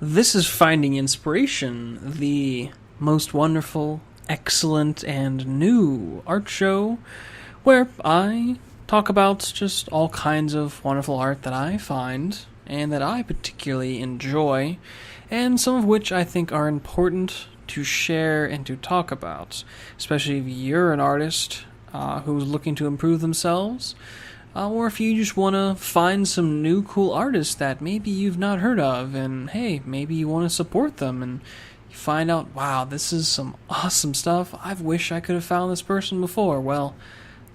This is Finding Inspiration, the most wonderful, excellent, and new art show where I talk about just all kinds of wonderful art that I find and that I particularly enjoy, and some of which I think are important to share and to talk about, especially if you're an artist who's looking to improve themselves. Or if you just want to find some new cool artists that maybe you've not heard of, and hey, maybe you want to support them, and you find out, wow, this is some awesome stuff. I wish I could have found this person before. Well,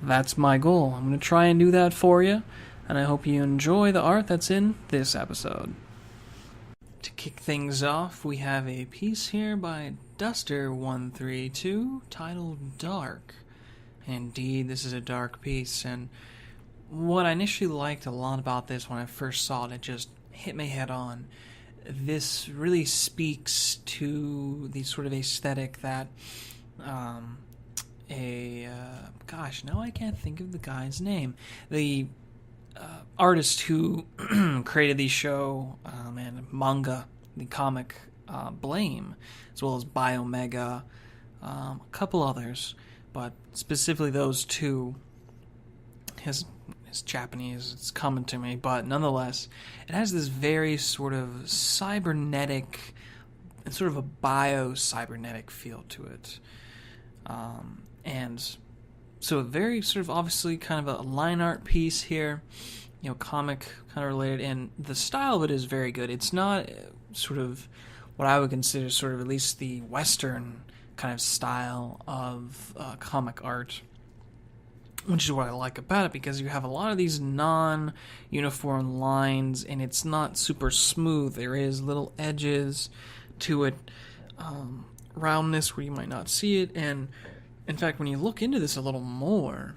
that's my goal. I'm going to try and do that for you, and I hope you enjoy the art that's in this episode. To kick things off, we have a piece here by Duster132 titled Dark. Indeed, this is a dark piece, and what I initially liked a lot about this when I first saw it, it just hit me head on. This really speaks to the sort of aesthetic that gosh, now I can't think of the guy's name. The artist who created the show and manga, the comic Blame, as well as Biomega, a couple others, but specifically those two. His Japanese, it's coming to me, but nonetheless, it has this very sort of cybernetic, sort of a bio-cybernetic feel to it. And so a very sort of obviously kind of a line art piece here, comic kind of related, and the style of it is very good. It's not sort of what I would consider sort of at least the Western kind of style of comic art, which is what I like about it, because you have a lot of these non-uniform lines, and it's not super smooth. There is little edges to it, roundness where you might not see it, and in fact, when you look into this a little more,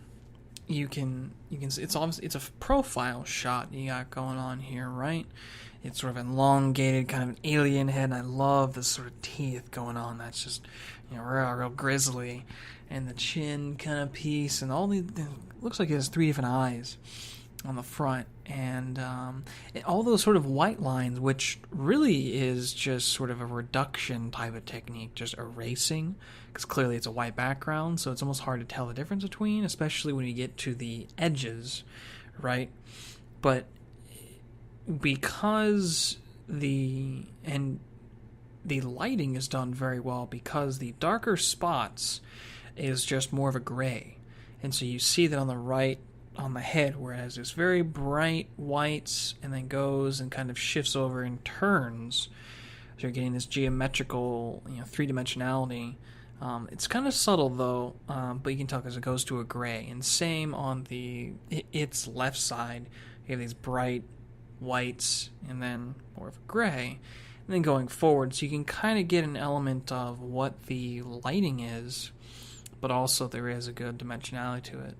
you can see it's obviously it's a profile shot you got going on here, right? It's sort of elongated, kind of an alien head, and I love the sort of teeth going on. That's just real grisly. And the chin kind of piece, and it looks like it has 3 different eyes on the front, and all those sort of white lines, which really is just sort of a reduction type of technique, just erasing, because clearly it's a white background, so it's almost hard to tell the difference between, especially when you get to the edges, right? But because the lighting is done very well, because the darker spots is just more of a gray, and so you see that on the right on the head, whereas it's very bright whites and then goes and kind of shifts over and turns, so you're getting this geometrical three-dimensionality. It's kind of subtle though, but you can tell because it goes to a gray. And same on its left side, you have these bright whites and then more of a gray, and then going forward, so you can kind of get an element of what the lighting is, but also there is a good dimensionality to it.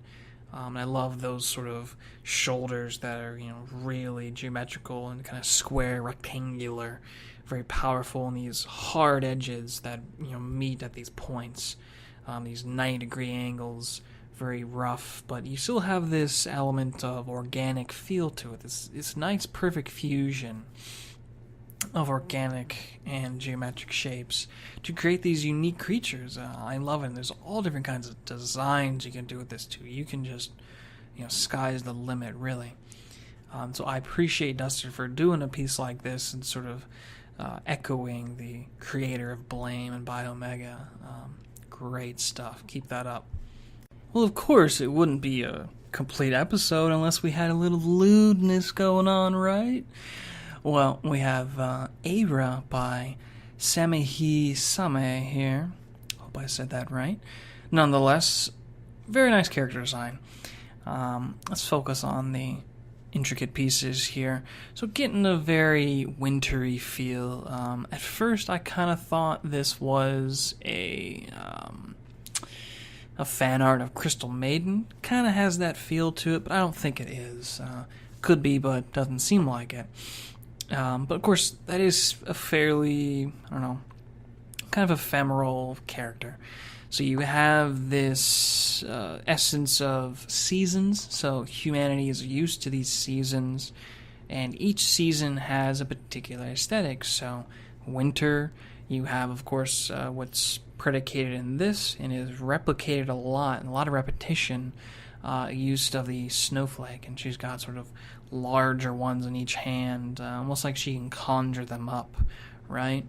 I love those sort of shoulders that are, really geometrical and kind of square, rectangular, very powerful, and these hard edges that, meet at these points, these 90-degree angles, very rough, but you still have this element of organic feel to it. This nice, perfect fusion of organic and geometric shapes to create these unique creatures. I love it. And there's all different kinds of designs you can do with this too. You can just, sky's the limit, really. So I appreciate Duster for doing a piece like this and sort of echoing the creator of Blame and Biomega. Great stuff. Keep that up. Well, of course, it wouldn't be a complete episode unless we had a little lewdness going on, right? Well, we have Aira by Sami Summer here. Hope I said that right. Nonetheless, very nice character design. Let's focus on the intricate pieces here. So getting a very wintry feel. At first, I kind of thought this was a fan art of Crystal Maiden. Kind of has that feel to it, but I don't think it is. Could be, but doesn't seem like it. But of course, that is a fairly, kind of ephemeral character. So you have this essence of seasons. So humanity is used to these seasons, And each season has a particular aesthetic. So winter, you have, of course, what's predicated in this and is replicated a lot, and a lot of repetition, used of the snowflake. And she's got sort of larger ones in each hand, almost like she can conjure them up, right?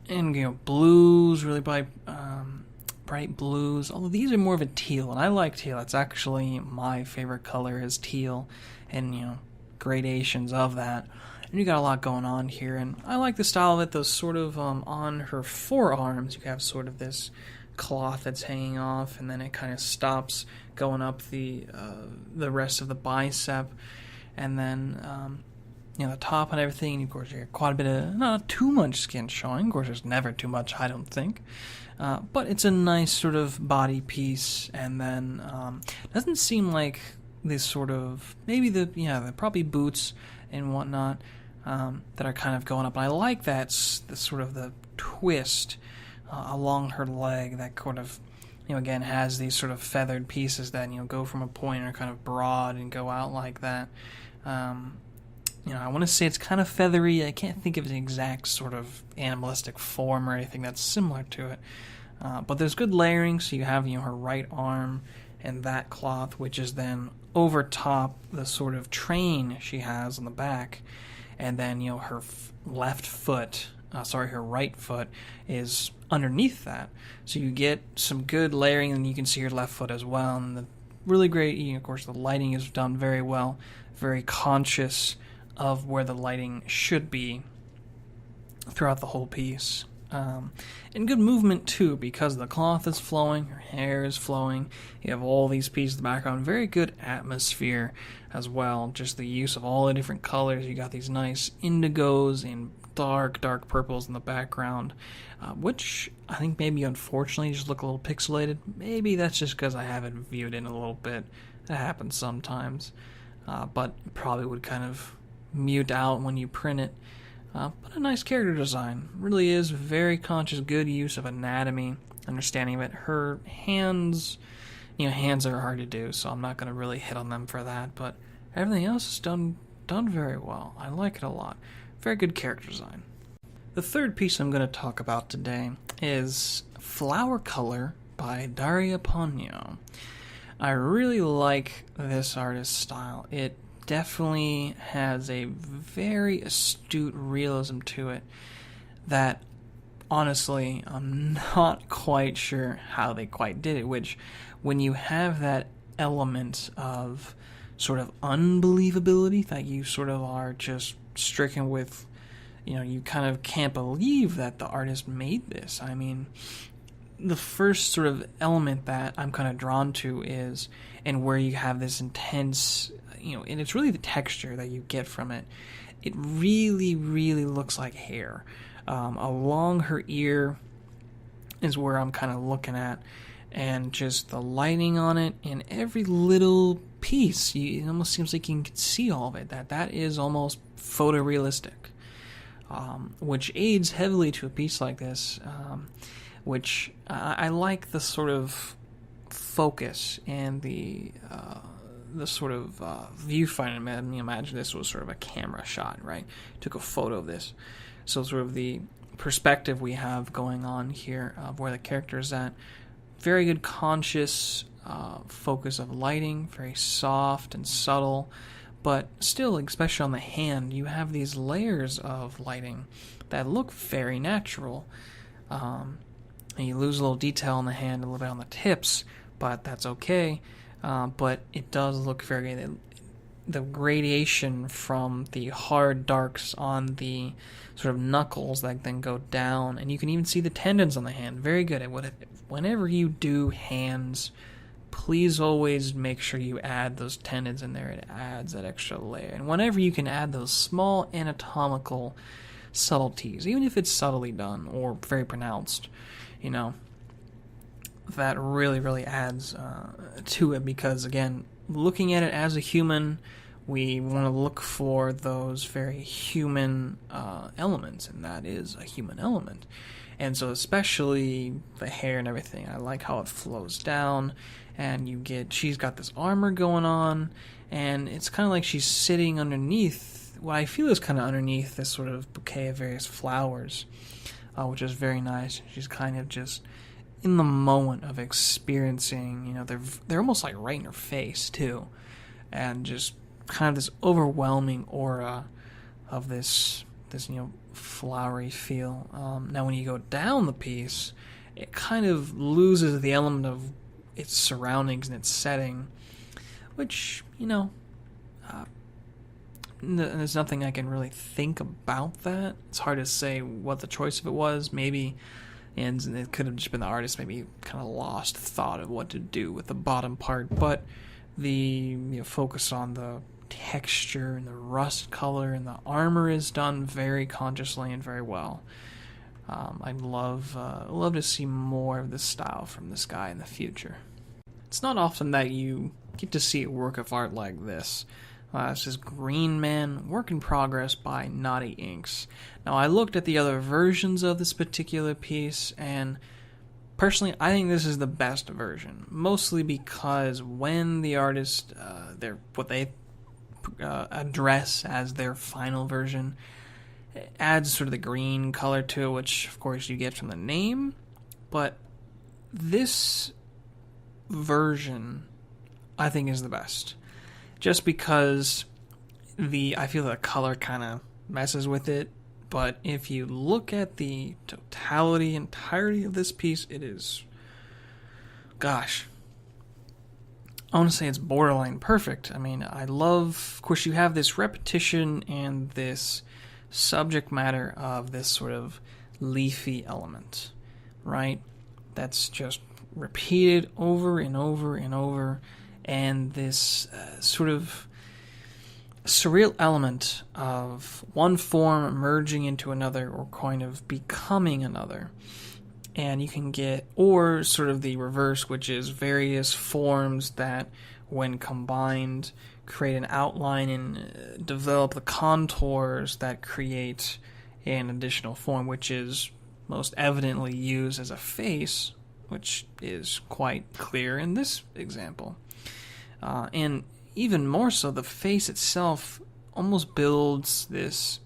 And, blues, really bright blues. Although these are more of a teal, and I like teal. It's actually my favorite color is teal, and, gradations of that. And you got a lot going on here, and I like the style of it. Those sort of on her forearms, you have sort of this cloth that's hanging off, and then it kind of stops going up the rest of the bicep, and then the top and everything. And of course, you get quite a bit of not too much skin showing. Of course, there's never too much, I don't think, but it's a nice sort of body piece, and then doesn't seem like this sort of maybe the probably boots and whatnot. That are kind of going up. And I like that the sort of the twist along her leg that kind of, again, has these sort of feathered pieces that, go from a point and are kind of broad and go out like that. I want to say it's kind of feathery. I can't think of an exact sort of animalistic form or anything that's similar to it. But there's good layering, so you have, her right arm and that cloth, which is then over top the sort of train she has on the back. And then, her right foot is underneath that. So you get some good layering, and you can see her left foot as well. And the really great, of course, the lighting is done very well, very conscious of where the lighting should be throughout the whole piece. And good movement, too, because the cloth is flowing, her hair is flowing, you have all these pieces in the background. Very good atmosphere as well, just the use of all the different colors. You got these nice indigos and dark purples in the background, which I think maybe unfortunately just look a little pixelated. Maybe that's just because I haven't viewed it in a little bit. That happens sometimes, but probably would kind of mute out when you print it. But a nice character design. Really is very conscious, good use of anatomy, understanding of it. Her hands, hands are hard to do, so I'm not going to really hit on them for that. But everything else is done very well. I like it a lot. Very good character design. The third piece I'm going to talk about today is Flower Color by Daria Ponyo. I really like this artist's style. It definitely has a very astute realism to it that, honestly, I'm not quite sure how they quite did it, which, when you have that element of sort of unbelievability that you sort of are just stricken with, you kind of can't believe that the artist made this. I mean, the first sort of element that I'm kind of drawn to is, and where you have this intense, and it's really the texture that you get from it. It really, really looks like hair. Along her ear is where I'm kind of looking at, and just the lighting on it, and every little piece, it almost seems like you can see all of it. That is almost photorealistic, which aids heavily to a piece like this, which I like the sort of focus and the sort of viewfinder. Imagine this was sort of a camera shot, right? Took a photo of this. So sort of the perspective we have going on here of where the character is at. Very good conscious focus of lighting, very soft and subtle, but still, especially on the hand, you have these layers of lighting that look very natural. And you lose a little detail on the hand, a little bit on the tips, but that's okay. But it does look very good. The gradation from the hard darks on the sort of knuckles that then go down, and you can even see the tendons on the hand. Very good. Whenever you do hands, please always make sure you add those tendons in there. It adds that extra layer. And whenever you can add those small anatomical subtleties, even if it's subtly done or very pronounced, that really, really adds to it, because, again, looking at it as a human, we want to look for those very human elements, and that is a human element. And so especially the hair and everything, I like how it flows down, and she's got this armor going on, and it's kind of like she's sitting underneath what I feel is kind of underneath this sort of bouquet of various flowers, which is very nice. She's kind of just in the moment of experiencing, they're almost like right in her face too, and just kind of this overwhelming aura of this flowery feel. Now when you go down the piece, it kind of loses the element of its surroundings and its setting, which, there's nothing I can really think about that. It's hard to say what the choice of it was. Maybe, and it could have just been the artist maybe kind of lost thought of what to do with the bottom part, but the focus on the texture and the rust color and the armor is done very consciously and very well. I'd love to see more of this style from this guy in the future. It's not often that you get to see a work of art like this. This is Green Man, Work in Progress by Naughty Inks. Now, I looked at the other versions of this particular piece, and personally, I think this is the best version. Mostly because when the artist, what they address as their final version, it adds sort of the green color to it, which, of course, you get from the name. But this version, I think, is the best. Just because I feel the color kind of messes with it, but if you look at the entirety of this piece, it is, gosh, I want to say it's borderline perfect. I mean, I love, of course, you have this repetition and this subject matter of this sort of leafy element, right? That's just repeated over and over and over. And this sort of surreal element of one form merging into another or kind of becoming another. And you can get, or sort of the reverse, which is various forms that, when combined, create an outline and develop the contours that create an additional form, which is most evidently used as a face, which is quite clear in this example. And even more so, the face itself almost builds this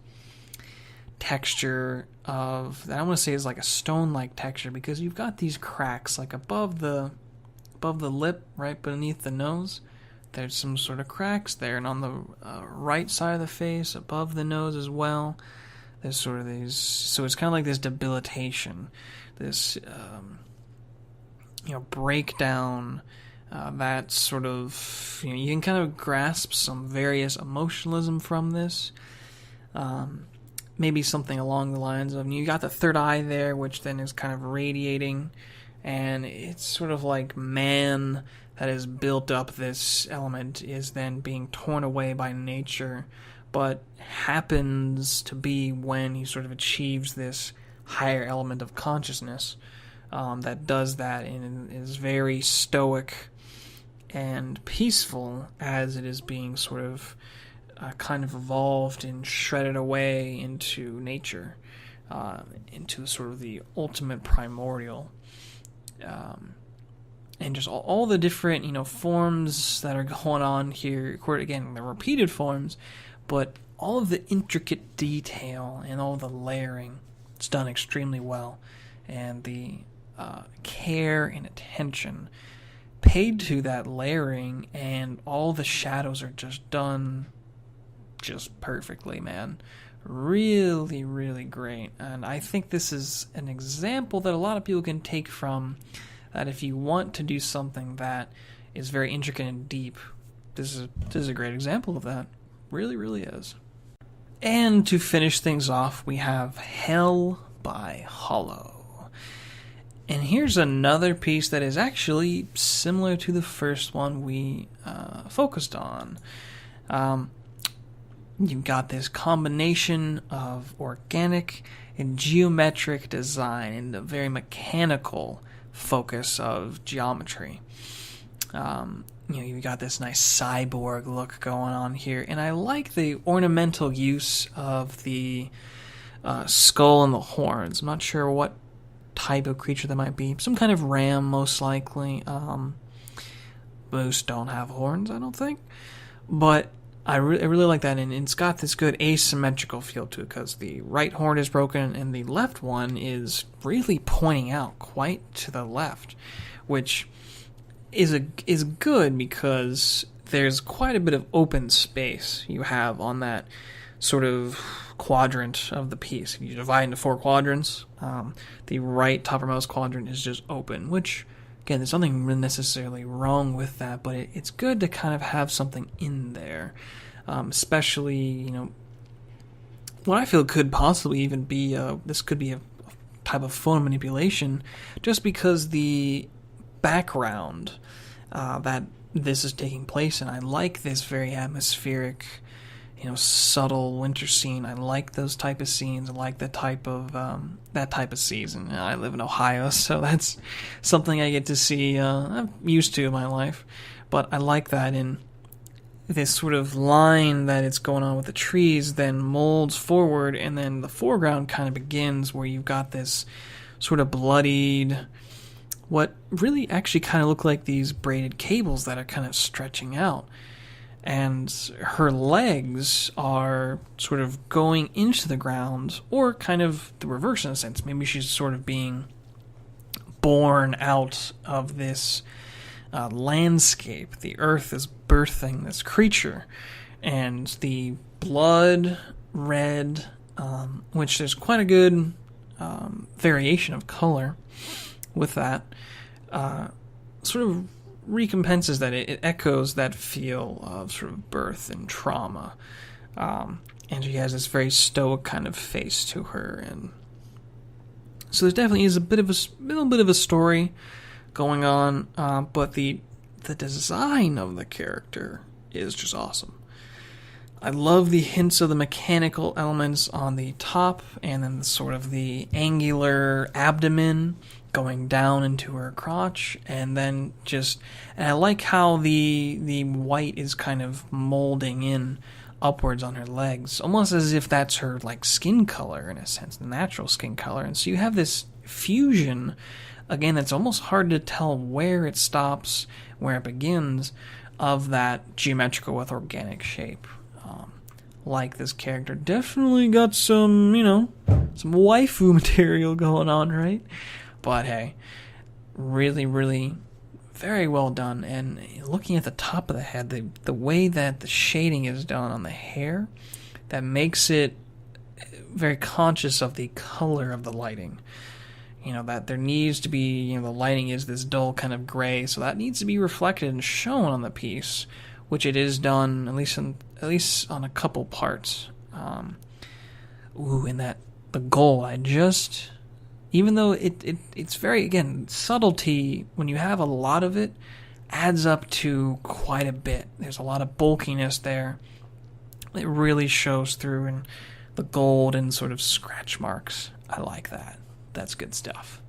texture of, that I want to say is like a stone-like texture, because you've got these cracks like above the lip, right beneath the nose. There's some sort of cracks there, and on the right side of the face, above the nose as well, there's sort of these. So it's kind of like this debilitation, this breakdown. That sort of, you can kind of grasp some various emotionalism from this. Maybe something along the lines of, you got the third eye there, which then is kind of radiating, and it's sort of like man that has built up this element is then being torn away by nature, but happens to be when he sort of achieves this higher element of consciousness that does that and is very stoic and peaceful as it is being sort of kind of evolved and shredded away into nature, into sort of the ultimate primordial, and just all the different forms that are going on here. Again, the repeated forms, but all of the intricate detail and all the layering, it's done extremely well, and the care and attention paid to that layering, and all the shadows are just done just perfectly, man. Really, really great. And I think this is an example that a lot of people can take from, that if you want to do something that is very intricate and deep, this is a great example of that. Really, really is. And to finish things off, we have Hell by Hollow. And here's another piece that is actually similar to the first one we focused on. You've got this combination of organic and geometric design and a very mechanical focus of geometry. You've got this nice cyborg look going on here, and I like the ornamental use of the skull and the horns. I'm not sure what type of creature that might be. Some kind of ram, most likely. Moose don't have horns, I don't think. But I really like that, and it's got this good asymmetrical feel to it because the right horn is broken and the left one is really pointing out quite to the left, which is good because there's quite a bit of open space you have on that sort of quadrant of the piece. If you divide into 4 quadrants, the right toppermost quadrant is just open, which, again, there's nothing necessarily wrong with that, but it's good to kind of have something in there, especially, what I feel could possibly even be, this could be a type of photo manipulation, just because the background that this is taking place in, I like this very atmospheric, subtle winter scene. I like those type of scenes. I like that type of season. I live in Ohio, so that's something I get to see. I'm used to in my life, but I like that. In this sort of line that it's going on with the trees, then molds forward, and then the foreground kind of begins where you've got this sort of bloodied, what really actually kind of look like these braided cables that are kind of stretching out. And her legs are sort of going into the ground, or kind of the reverse in a sense. Maybe she's sort of being born out of this landscape. The earth is birthing this creature. And the blood red, which there's quite a good variation of color with that, sort of recompenses that. It echoes that feel of sort of birth and trauma, and she has this very stoic kind of face to her, and so there definitely is a little bit of a story going on, but the design of the character is just awesome. I love the hints of the mechanical elements on the top, and then sort of the angular abdomen going down into her crotch, and then and I like how the white is kind of molding in upwards on her legs, almost as if that's her skin color in a sense, the natural skin color. And so you have this fusion, again, it's almost hard to tell where it stops, where it begins, of that geometrical with organic shape. This character definitely got some, some waifu material going on, right? But hey, really, really very well done. And looking at the top of the head, the way that the shading is done on the hair, that makes it very conscious of the color of the lighting. That there needs to be, the lighting is this dull kind of gray, so that needs to be reflected and shown on the piece, which it is done, at least on a couple parts. And that, the gold, even though it's very, again, subtlety, when you have a lot of it, adds up to quite a bit. There's a lot of bulkiness there. It really shows through in the gold and sort of scratch marks. I like that. That's good stuff.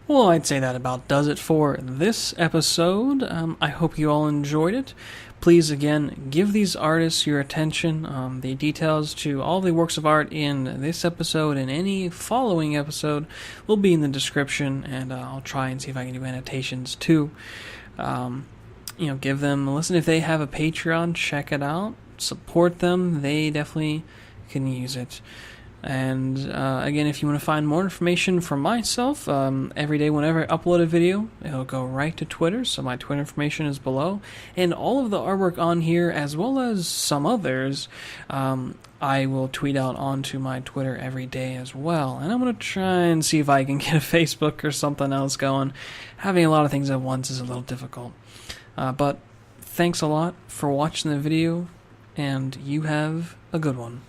Well, I'd say that about does it for this episode. I hope you all enjoyed it. Please, again, give these artists your attention. The details to all the works of art in this episode and any following episode will be in the description, and I'll try and see if I can do annotations too. Give them a listen. If they have a Patreon, check it out. Support them. They definitely can use it. And again, if you want to find more information from myself, every day whenever I upload a video, it'll go right to Twitter, so my Twitter information is below. And all of the artwork on here, as well as some others, I will tweet out onto my Twitter every day as well. And I'm going to try and see if I can get a Facebook or something else going. Having a lot of things at once is a little difficult. But thanks a lot for watching the video, and you have a good one.